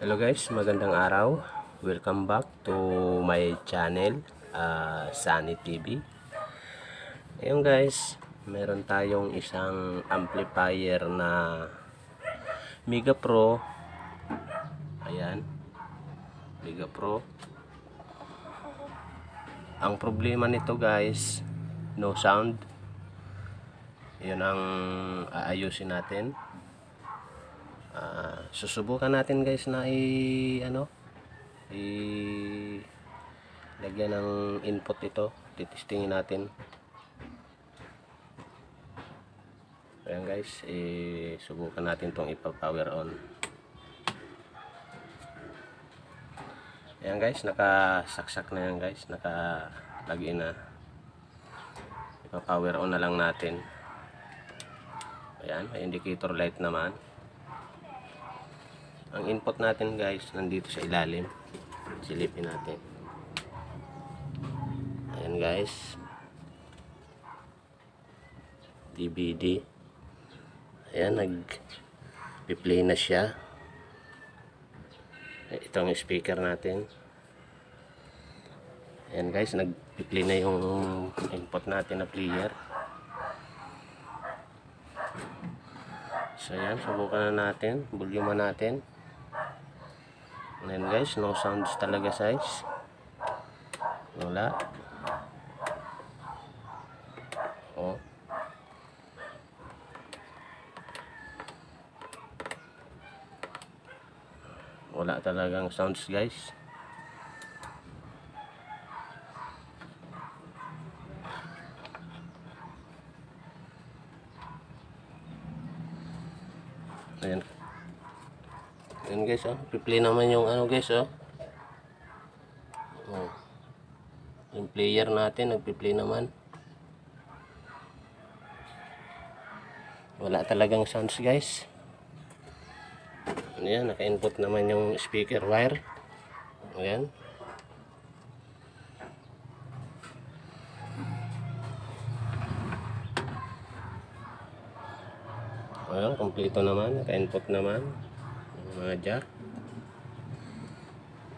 Hello guys, magandang araw. Welcome back to my channel, Sunny TV. Ayun guys, meron tayong isang amplifier na Mega Pro. Ayan, Mega Pro. Ang problema nito guys, no sound. Yun ang aayusin natin. Susubukan natin guys na lagyan ng input ito. Titestingin natin. Ayan guys, subukan natin itong ipa-power on. Ayan guys, nakasaksak na yan guys, nakalagay na. Ipa-power on na lang natin. Ayan, may indicator light naman. Ang input natin guys, nandito sa ilalim. Silipin natin. Ayan guys. DVD. Ayan, nag-play na siya. Ito ang speaker natin. Ayan guys, nag-play na yung input natin na player. So ayan, subukan na natin. Volume natin. Ayan guys, no sounds talaga guys. Wala. Oh. Wala talagang sounds guys. Ayan. Ayan guys, play naman yung guys, yung player natin nagpi-play naman. Wala talagang sounds guys. Ayan, naka-input naman yung speaker wire. Ayan. Ayan, kompleto naman, naka-input naman yung mga jack,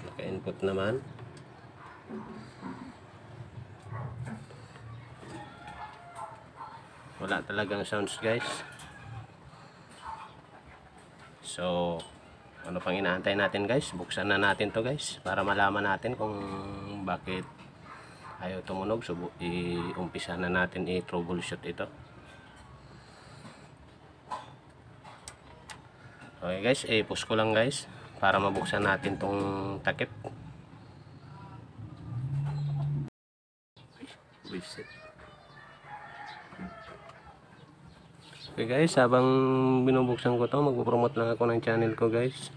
naka-input naman. Wala talagang sounds guys. So ano pang inaantay natin guys? Buksan na natin to guys para malaman natin kung bakit ayaw tumunog. So umpisa na natin i-troubleshoot ito. Okay guys, push ko lang guys para mabuksan natin tong takip. Okay guys, habang binubuksan ko to, magpo-promote lang ako ng channel ko guys.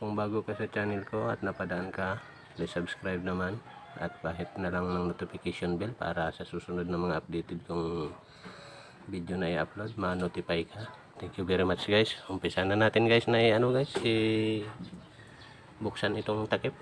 Kung bago ka sa channel ko at napadaan ka, please subscribe naman at pahit na lang ng notification bell para sa susunod na mga updated kong video na i-upload, ma-notify ka. Thank you very much guys. Umpisa na natin guys na buksan itong takip.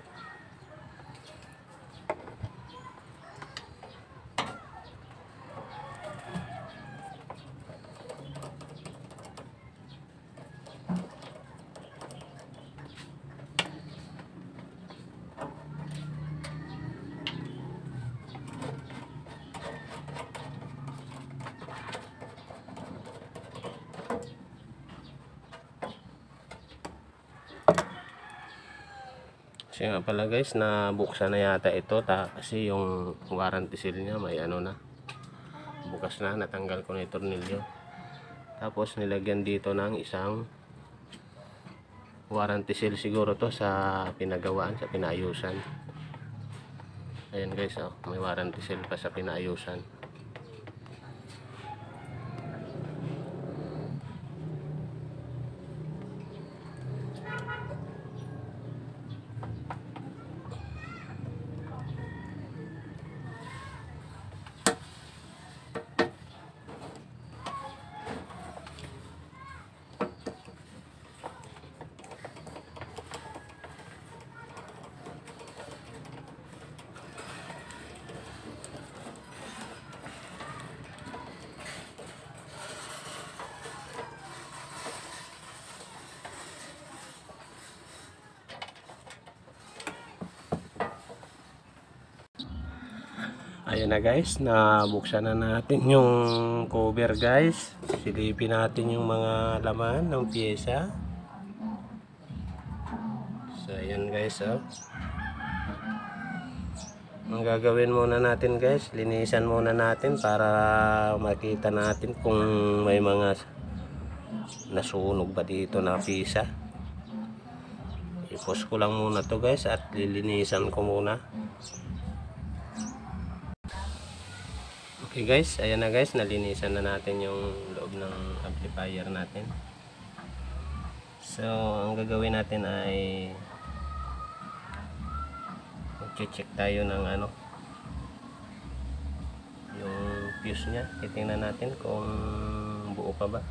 Kasi nga pala guys, nabuksan na yata ito kasi yung warranty seal niya may na, bukas na, natanggal ko na yung tornilyo. Tapos nilagyan dito ng isang warranty seal siguro to sa pinagawaan, sa pinaayusan. Ayan guys, may warranty seal pa sa pinaayusan. Ayan na guys, nabuksan na natin yung cover guys. Silipin natin yung mga laman ng pyesa. So ayan guys, oh. Ang gagawin muna natin guys, linisan muna natin para makita natin kung may mga nasunog ba dito na pyesa. I-pause ko lang muna to guys at lilinisan ko muna. Okay guys, ayan na guys, nalinisan na natin yung loob ng amplifier natin. So ang gagawin natin ay check tayo ng yung fuse nya. Titingnan natin kung buo pa ba.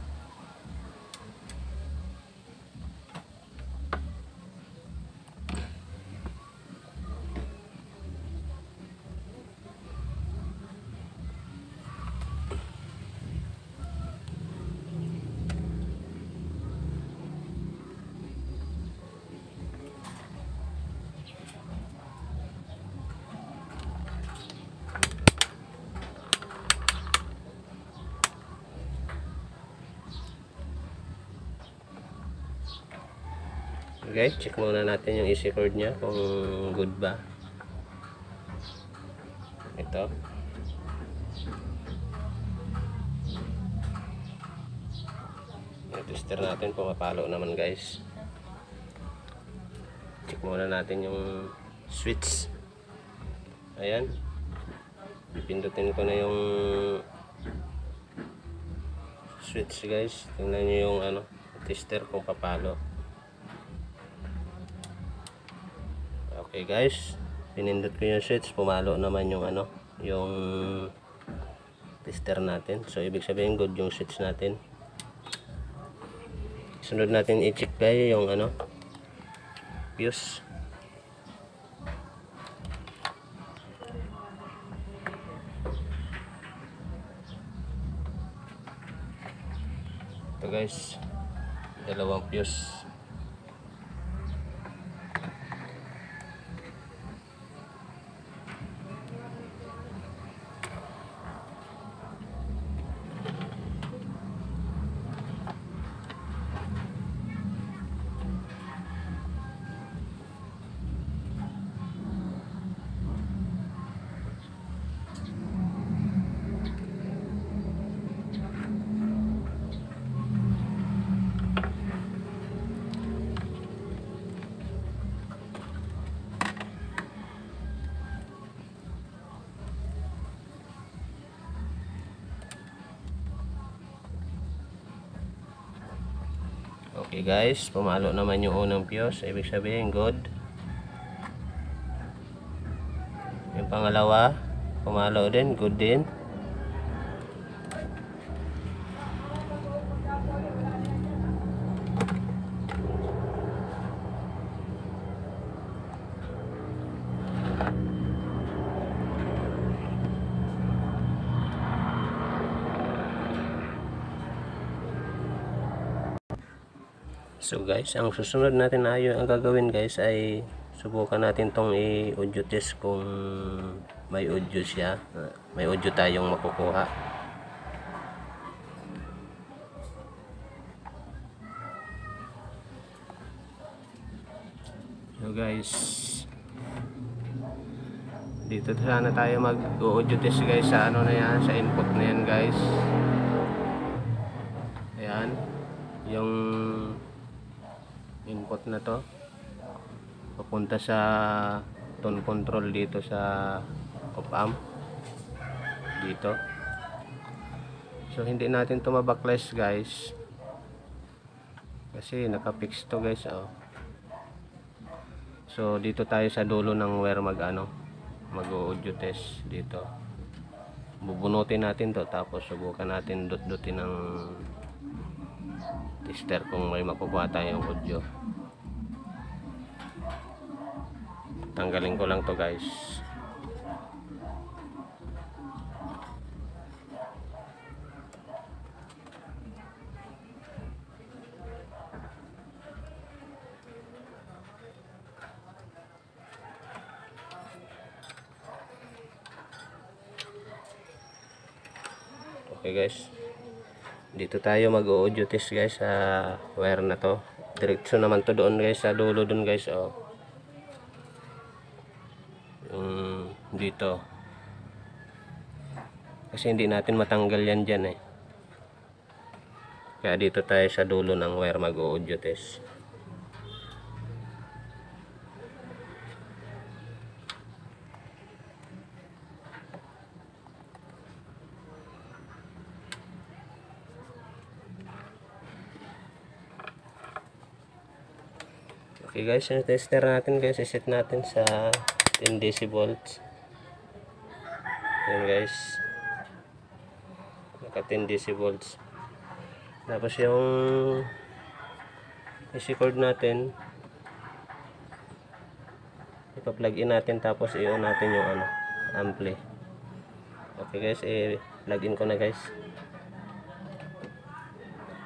Okay, check muna natin yung EC cord nya kung good ba. Ito. Tester natin, pumapalo naman guys. Check muna natin yung switch. Ayan. Pindutin ko na yung switch guys. Tingnan nyo yung tester kung papalo. Okay guys, pinindot ko yung switch, pumalo naman yung yung tester natin. So ibig sabihin good yung switch natin. Sunod natin i-check kayo yung fuse. Ito guys, dalawang fuse. Okay guys, pumalo naman yung unang fuse. Ibig sabihin good. Yung pangalawa, pumalo din, good din. So guys, ang susunod natin na ang gagawin guys ay subukan natin tong i-audio test kung may audio siya. May audio tayong makukuha. So guys, dito sana tayo mag-audio test guys sa na yan, sa input na yan guys. Ayan, yung input na to papunta sa tone control dito sa op amp dito. So hindi natin to mabacklash guys kasi naka-fix to guys, oh. So dito tayo sa dulo ng wire mag-audio test dito. Bubunutin natin to tapos subukan natin dot-dotin ng tester kung may makukuha tayong audio. Tanggalin ko lang to guys. Okay guys, dito tayo mag-audio test guys sa wire na to. Diretso naman to doon guys, sa dulo doon guys. Oh, dito kasi hindi natin matanggal yan dyan eh, kaya dito tayo sa dulo ng wire mag-audio test. Okay guys, yung tester natin guys, iset natin sa 10 decibels. Yan guys, naka 10 decibels. Tapos yung isi-cord natin, ipa-plug in natin, tapos i-on natin yung ampli. Okay guys, i-plug in ko na guys,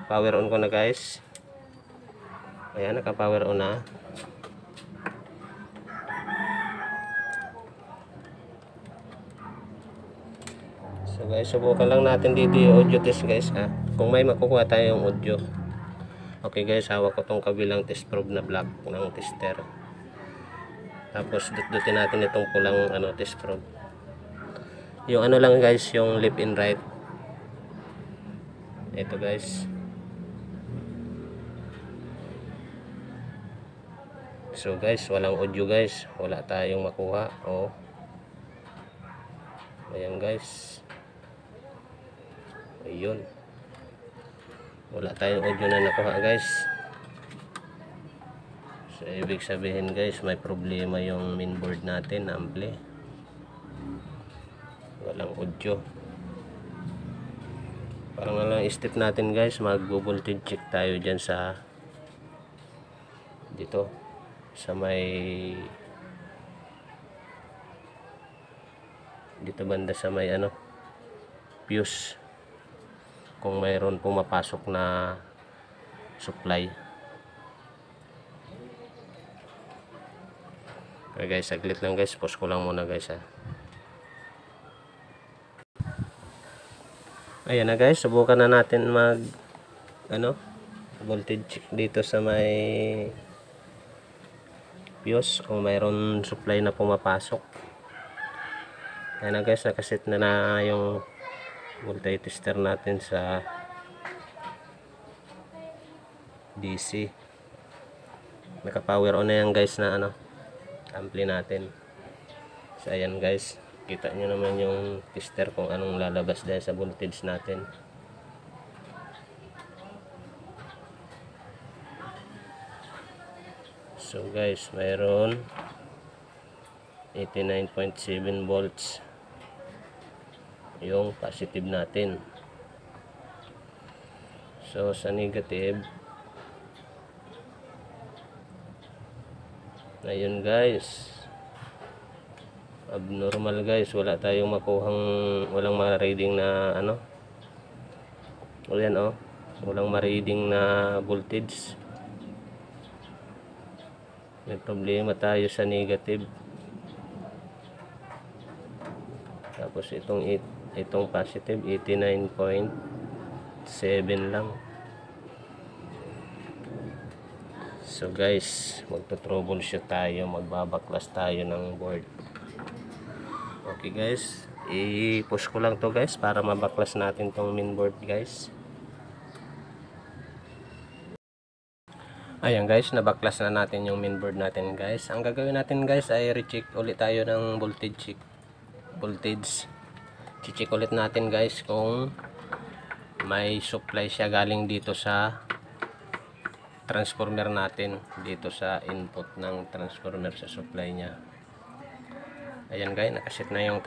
power on ko na guys. Ayan, naka power on na. So guys, subukan lang natin dito yung audio test guys ha, kung may makukuha tayong audio. Okay guys, hawak ko tong kabilang test probe na black ng tester, tapos dut-dutin natin itong pulang test probe. Yung lang guys, yung left and right. Ito guys. So guys, walang audio guys, wala tayong makuha. Oh, ayan guys, ayun, wala tayong audio na nakuha guys. So ibig sabihin guys, may problema yung mainboard natin, ampli, walang audio. Parang lang step natin guys, mag-voltage check tayo dyan sa dito sa may dito banda sa may fuse, kung mayroon pumapasok na supply. Okay guys, saglit lang guys, pause ko lang muna guys ha. Ayan na guys, subukan na natin mag voltage check dito sa may fuse, kung mayroon supply na pumapasok. Ayan na guys, nakaset na yung voltage tester natin sa DC. Naka power on na yan guys na ampli natin. So ayan guys, kita nyo naman yung tester kung anong lalabas dahil sa voltage natin. So guys, mayroon 89.7 volts yung positive natin. So sa negative, ayun guys, abnormal guys, wala tayong makuhang, walang ma-reading na ayan walang ma-reading na voltage. May problema tayo sa negative. Tapos itong positive 89.7 lang. So guys, magto-troubleshoot tayo, magbabaklas tayo ng board. Okay guys, i-push ko lang to guys para mabaklas natin tong mainboard guys. Ayan guys, nabaklas na natin yung mainboard natin guys. Ang gagawin natin guys ay recheck ulit tayo ng voltage. Check ulit natin guys kung may supply siya galing dito sa transformer natin, dito sa input ng transformer sa supply niya. Ayan guys, nakaset na yung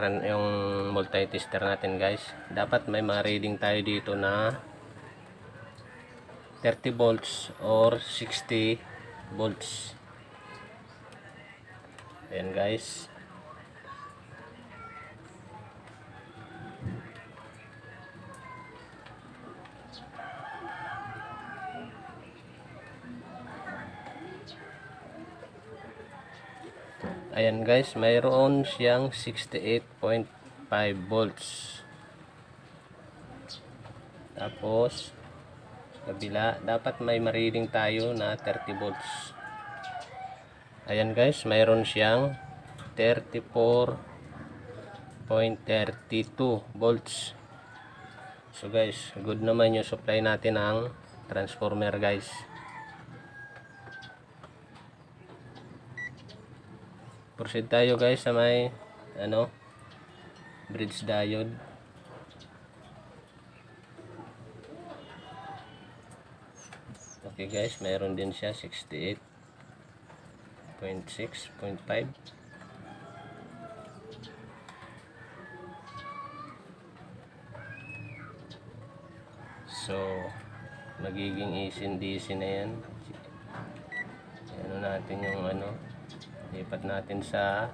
multi-tester natin guys. Dapat may ma-reading tayo dito na 30 volts or 60 volts. Ayan guys. Ayan guys, mayroon siyang 68.5 volts. Tapos sa kabila dapat may ma-reading tayo na 30 volts. Ayan guys, mayroon siyang 34.32 volts. So guys, good naman yung supply natin ng transformer guys. Proceed tayo guys sa may bridge diode. Okay guys, mayroon din siya 68.6.5. So magiging DC na yan. Natin yung lipat natin sa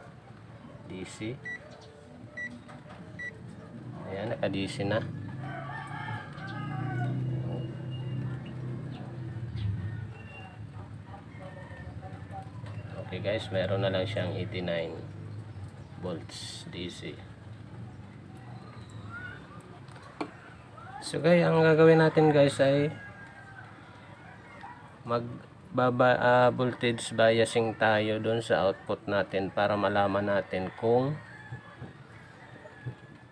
DC. Ayan, naka DC na. Okay guys, meron na lang siyang 89 volts DC. So guys, ang gagawin natin guys ay voltage biasing tayo doon sa output natin para malaman natin kung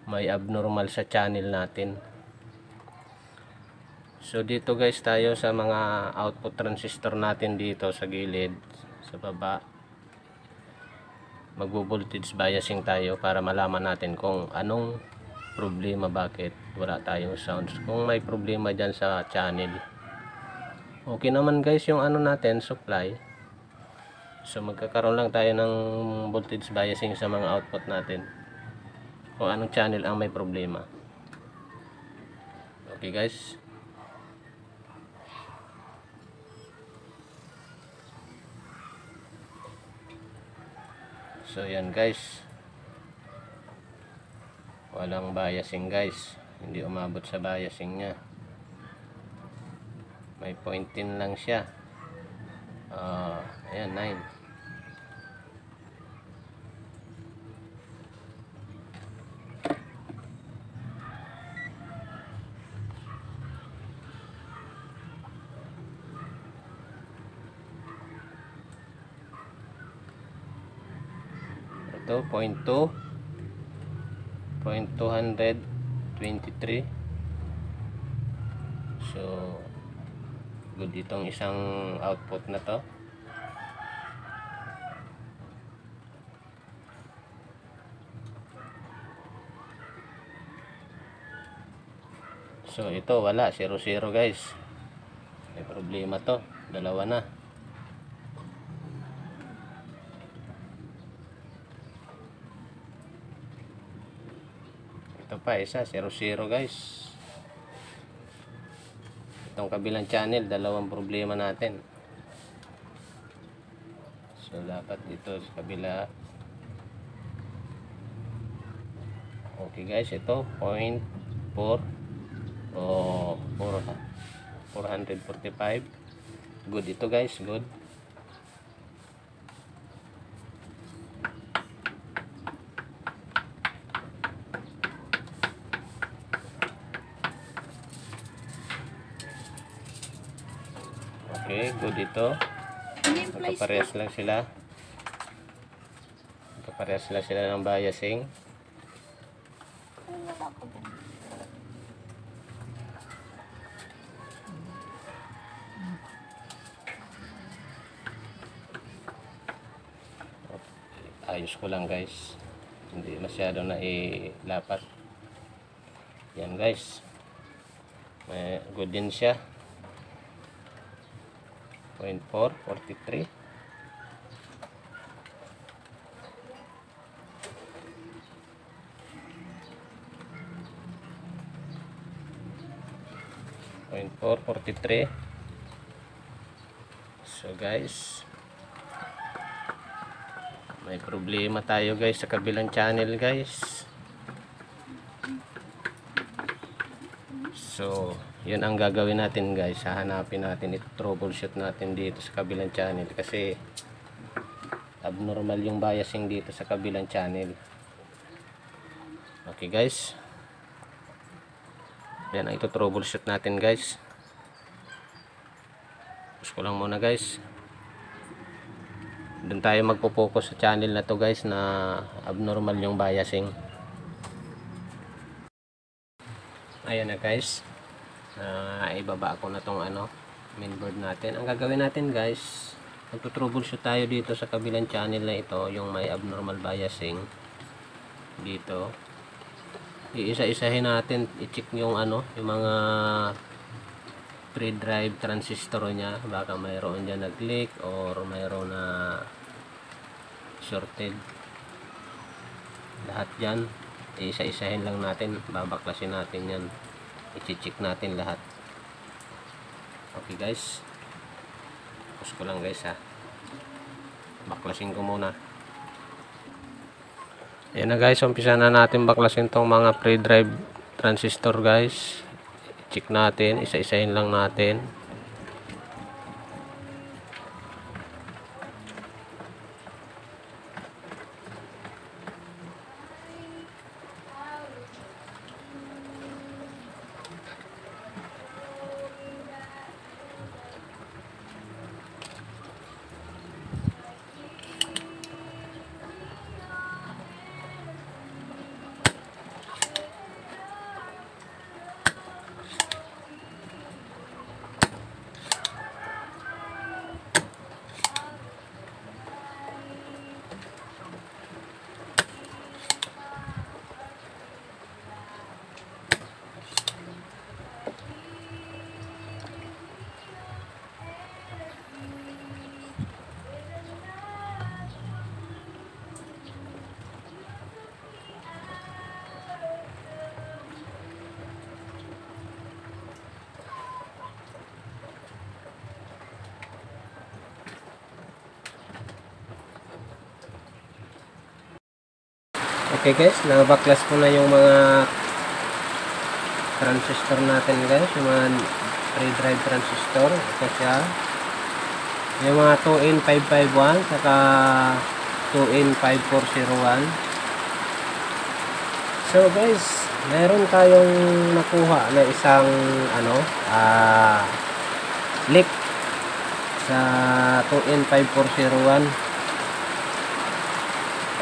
may abnormal sa channel natin. So dito guys, tayo sa mga output transistor natin dito sa gilid, sa baba, magbo-voltage biasing tayo para malaman natin kung anong problema, bakit wala tayong sounds, kung may problema dyan sa channel. Okay naman guys yung natin, supply. So magkakaroon lang tayo ng voltage biasing sa mga output natin kung anong channel ang may problema. Okay guys. So yan guys, walang biasing guys, hindi umabot sa biasing nya, may 0.10 lang siya. Ayan, 9. Ito 0.223. So good itong isang output na to. So ito wala, 0 guys, may problema to, dalawa na. Ito pa isa, 0 guys. Itong kabilang channel, dalawang problema natin. So dapat dito sa kabila. Okay guys, ito 0.4 o 445. Good ito guys, good. Okay, good ito. Magkaparehas lang sila. Magkaparehas lang sila ng biasing. Ayos ko lang guys, hindi masyado na ilapat. Yan guys, may good din siya. 0.443. So guys, may problema tayo guys sa kabilang channel guys. So yun ang gagawin natin guys, hahanapin natin, i-troubleshoot natin dito sa kabilang channel kasi abnormal yung biasing dito sa kabilang channel. Okay guys, Yan ang ito troubleshoot natin guys. Push ko lang muna guys. Doon tayo magpo-focus sa channel na to guys, na abnormal yung biasing. Ayan na guys. Ibaba ko na tong mainboard natin. Ang gagawin natin guys, magto-troubleshoot tayo dito sa kabilang channel na ito, yung may abnormal biasing dito. Iisa-isahin natin, i-check yung yung mga pre-drive transistor nya, baka mayroon dyan nag-leak or mayroon na shorted. Lahat dyan iisa-isahin lang natin, babaklasin natin yan, i-check natin lahat. Okay guys, push ko lang guys ha, baklasin ko muna. Ayan na guys, umpisa na natin baklasin tong mga pre-drive transistor guys. Check natin, isa-isahin lang natin. Okay guys, nabaklas ko na yung mga transistor natin guys, yung mga pre-drive transistor. Ito siya, yung mga 2N551 saka 2N5401. So guys, meron tayong nakuha na isang leak sa 2N5401.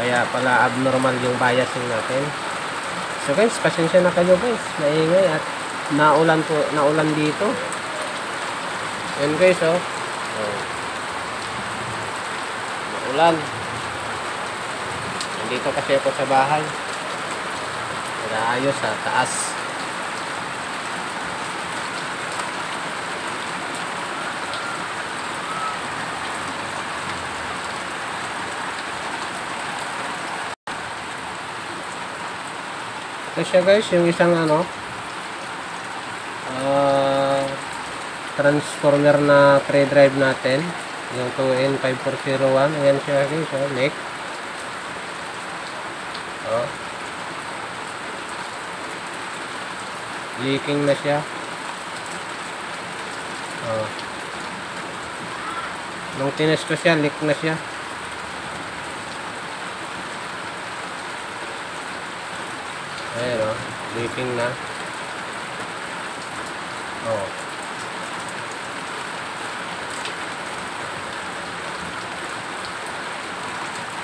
Kaya pala abnormal yung biasing natin. So guys, pasensya na kayo guys, maingay at naulan dito. Yan guys, naulan. Nandito kasi ako sa bahay. Ayos sa taas. Ito siya guys, yung isang transformer na pre-drive natin, yung 2N5401. Ayan siya guys, leak. Leaking na siya. Nung tinest ko siya, leak na siya. Ayan leaking na.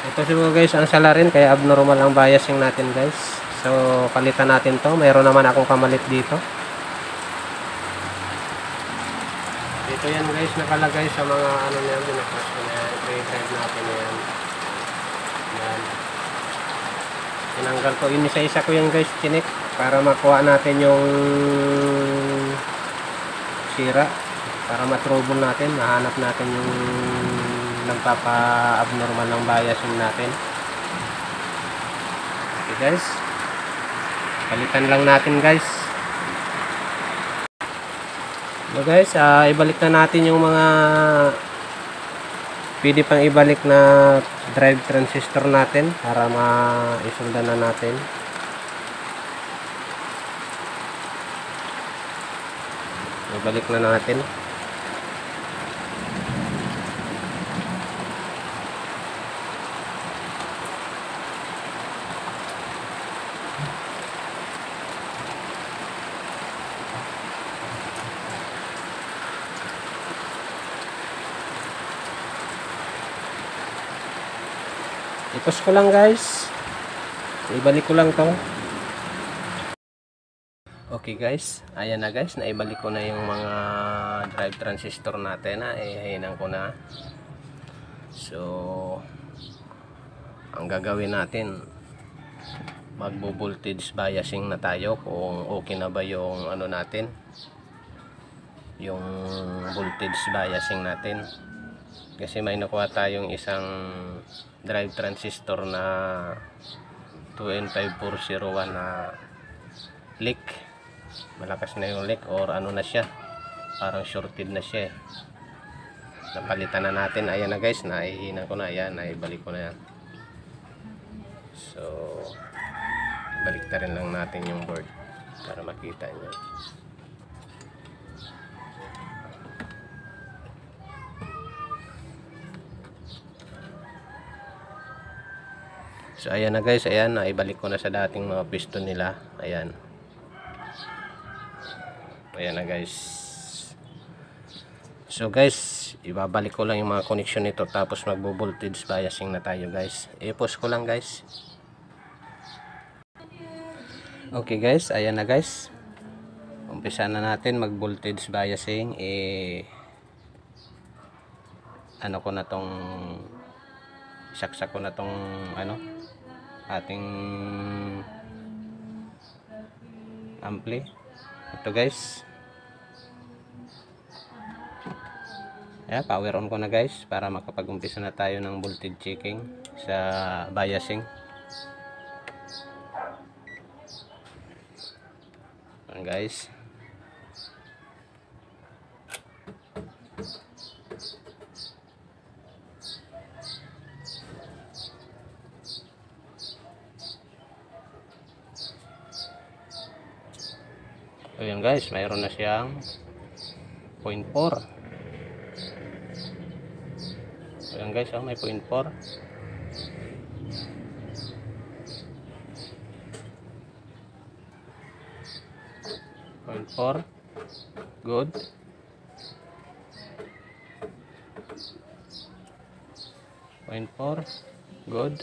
Ito siguro guys ang salarin, kaya abnormal ang biasing natin guys. So palitan natin to. Mayroon naman akong pamalit dito. Dito yan guys nakalagay sa mga niyan, binaklas ko na yan, pre-drive natin yan. Yan. Tinanggal ko, inisa-isa ko yan guys, chinik, para makuha natin yung sira, para matrouble natin, mahanap natin yung nagpapa-abnormal ng biasing natin. Okay guys, palitan lang natin guys. So guys, ibalik na natin yung mga pwede pang ibalik na drive transistor natin para maisulda na natin. Ibalik na natin. ipos ko lang guys, ibalik ko lang to. Okay guys, ayan na guys, naibalik ko na yung mga drive transistor natin na ihinan ko na. So ang gagawin natin, magbo voltage biasing na tayo kung okay na ba yung ano natin, yung voltage biasing natin. Kasi may nakuha tayong isang drive transistor na 2N5401 na leak, malakas na yung leak, or ano na siya, parang shorted na siya. Napalitan na natin. Ayan na guys, naihinan ko na. Ayan, naibalik ko na yan. So balik ta rin lang natin yung board para makita nyo. So ayan na guys, ayan, naibalik ko na sa dating mga piston nila. Ayan. Ayan na guys. So guys, ibabalik ko lang yung mga connection nito, tapos magbo voltage biasing na tayo guys. I-pause ko lang guys. Okay guys, ayan na guys. Umpisa na natin mag voltage biasing. Ano ko na tong, saksak ko na tong ano, ating ampli. Ito guys. Ayan, power on ko na guys para makapag-umpisa na tayo ng voltage checking sa biasing. Ayan guys. Ayan guys, mayroon na siyang 0.4. Ayan guys, may 0.4. Good. Good.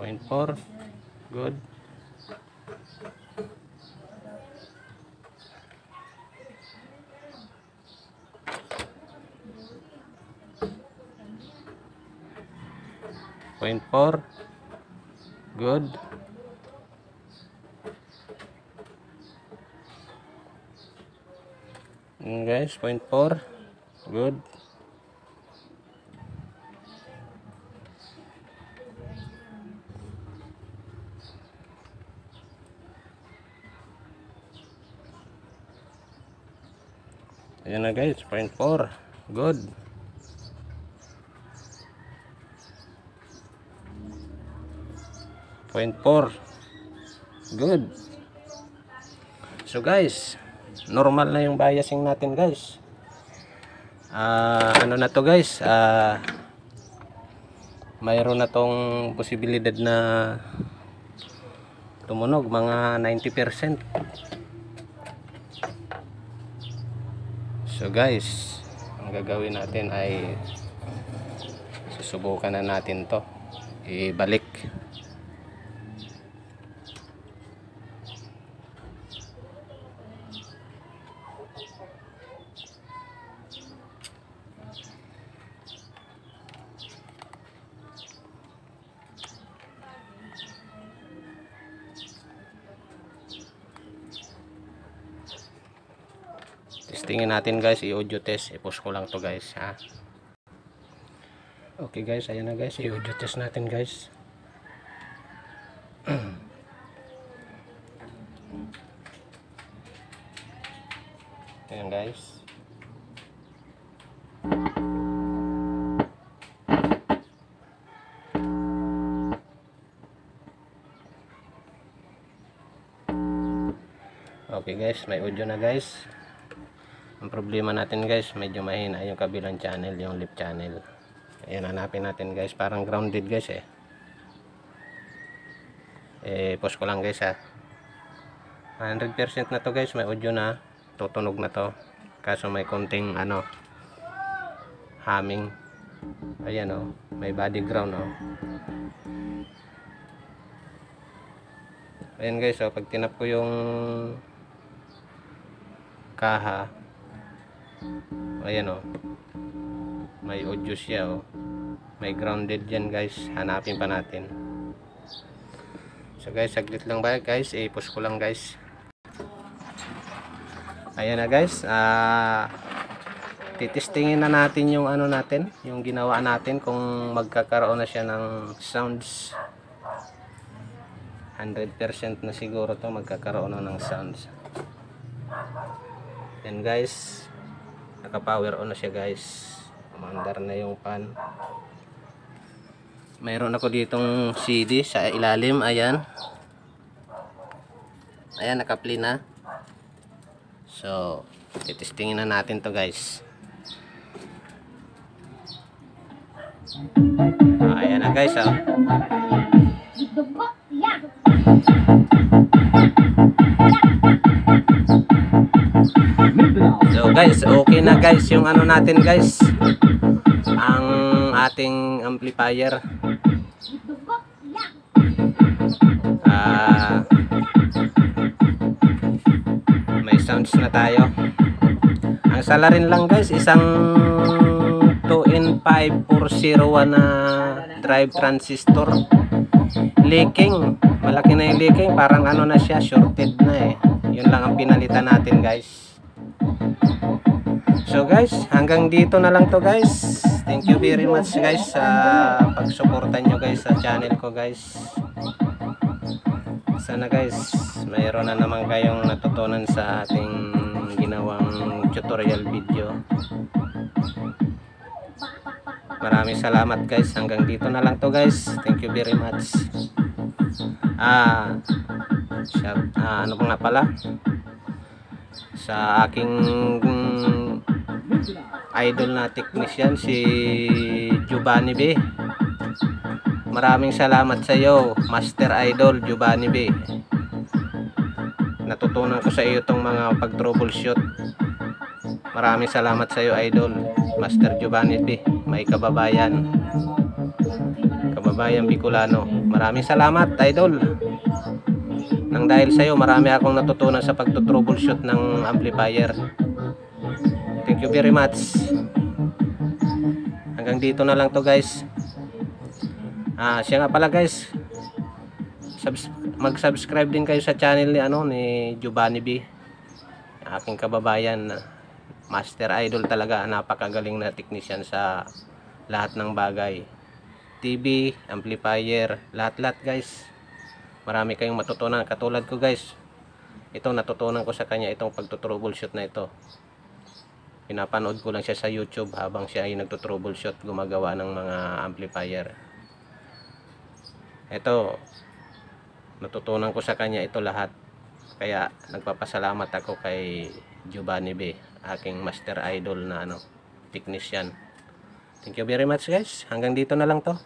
0.4 good. Good. Guys, 0.4 good. Ayan na guys, 0.4 good. Good. So guys, normal na yung biasing natin guys. Ano na to guys, mayroon na tong posibilidad na tumunog mga 90%. So guys, ang gagawin natin ay susubukan na natin to, ibalik. Testingin natin guys, i-audio test. I-post ko lang to guys ha. Okay guys, ayan na guys, i-audio test natin guys. Ayan guys. Okay guys, may audio na guys. Ang problema natin guys, medyo mahina yung kabilang channel, yung left channel. Ayan, hanapin natin guys, parang grounded guys pause ko lang guys ha. 100% na to guys, may audio na, tutunog na to. kaso may konting ano, humming. Ayan oh, may body ground oh. Ayan guys, oh, pag tinap ko yung kaha, ayan oh, may audio siya oh, may grounded yan guys. Hanapin pa natin. So guys, saglit lang ba guys, i-push ko lang guys. Ayan na guys, titestingin na natin yung ano natin, yung ginawa natin, kung magkakaroon na siya ng sounds. 100% na siguro to magkakaroon na ng sounds. Yan guys, naka power on na siya guys, umandar na yung pan. Mayroon ako ditong CD sa ilalim, ayan. Ayan, naka-play na. So, titestingin na natin to guys. Ayan na guys, oh. So guys, okay na guys yung ano natin guys, ang ating amplifier. May sounds na tayo. Ang salarin lang guys, isang 2N5401 na drive transistor. Leaking, malaki na yung leaking, parang ano na siya, shorted na eh. Yun lang ang pinalitan natin guys. So guys, hanggang dito na lang to guys. Thank you very much guys sa pagsuporta nyo guys sa channel ko guys. Sana guys, mayroon na naman kayong natutunan sa ating ginawang tutorial video. Maraming salamat guys. Hanggang dito na lang to guys. Thank you very much. Ano pa nga pala, sa aking idol na technician si Giovanni B. Maraming salamat sa iyo, Master Idol Giovanni B. Natutunan ko sa iyo itong mga pag-troubleshoot. Maraming salamat sa iyo, Idol Master Giovanni B. May kababayan Bicolano. Maraming salamat, Idol. Nang dahil sa iyo, marami akong natutunan sa pag-troubleshoot ng amplifier. Thank you very much. Hanggang dito na lang to guys. Siya nga pala guys, mag-subscribe din kayo sa channel ni Giovanni B, aking kababayan. Master Idol talaga, napakagaling na technician sa lahat ng bagay, TV, amplifier, lahat-lahat guys. Marami kayong matutunan katulad ko guys. Ito natutunan ko sa kanya, itong pagto-troubleshoot na ito. Pinapanood ko lang siya sa YouTube habang siya ay nagto-troubleshoot, gumagawa ng mga amplifier. Ito, natutunan ko sa kanya ito lahat. Kaya nagpapasalamat ako kay Giovanni B, aking Master Idol na technician. Thank you very much guys. Hanggang dito na lang to.